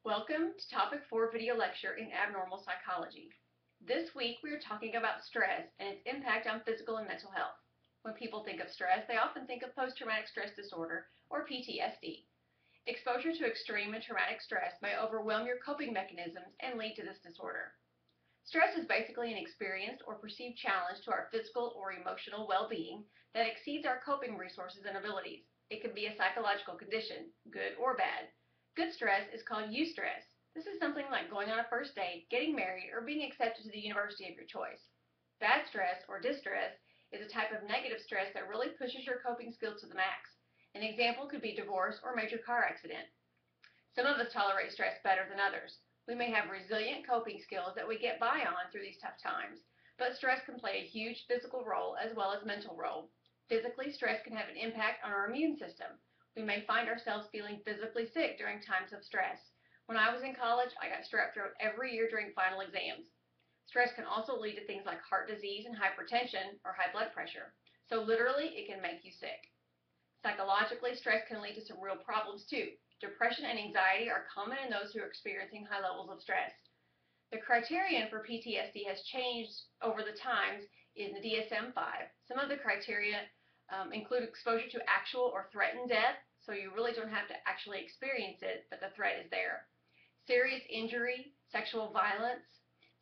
Welcome to Topic 4 video lecture in Abnormal Psychology. This week we are talking about stress and its impact on physical and mental health. When people think of stress, they often think of post-traumatic stress disorder, or PTSD. Exposure to extreme and traumatic stress may overwhelm your coping mechanisms and lead to this disorder. Stress is basically an experienced or perceived challenge to our physical or emotional well-being that exceeds our coping resources and abilities. It can be a psychological condition, good or bad. Good stress is called eustress. This is something like going on a first date, getting married, or being accepted to the university of your choice. Bad stress, or distress, is a type of negative stress that really pushes your coping skills to the max. An example could be divorce or major car accident. Some of us tolerate stress better than others. We may have resilient coping skills that we get by on through these tough times, but stress can play a huge physical role as well as mental role. Physically, stress can have an impact on our immune system. We may find ourselves feeling physically sick during times of stress. When I was in college, I got strep throat every year during final exams. Stress can also lead to things like heart disease and hypertension or high blood pressure. So literally, it can make you sick. Psychologically, stress can lead to some real problems too. Depression and anxiety are common in those who are experiencing high levels of stress. The criterion for PTSD has changed over the times in the DSM-5. Some of the criteria include exposure to actual or threatened death, so you really don't have to actually experience it, but the threat is there. Serious injury, sexual violence.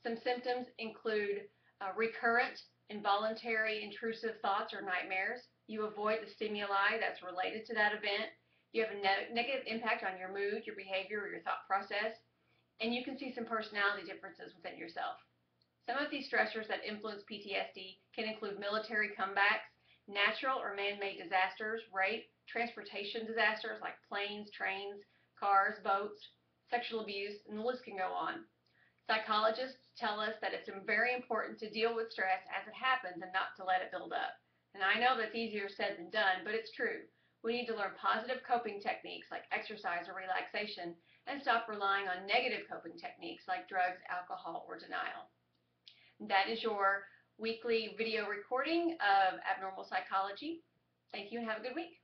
Some symptoms include recurrent, involuntary, intrusive thoughts or nightmares. You avoid the stimuli that's related to that event. You have a negative impact on your mood, your behavior, or your thought process. And you can see some personality differences within yourself. Some of these stressors that influence PTSD can include military comebacks, natural or man-made disasters, rape, transportation disasters like planes, trains, cars, boats, sexual abuse, and the list can go on. Psychologists tell us that it's very important to deal with stress as it happens and not to let it build up. And I know that's easier said than done, but it's true. We need to learn positive coping techniques like exercise or relaxation and stop relying on negative coping techniques like drugs, alcohol, or denial. That is your weekly video recording of Abnormal Psychology. Thank you and have a good week.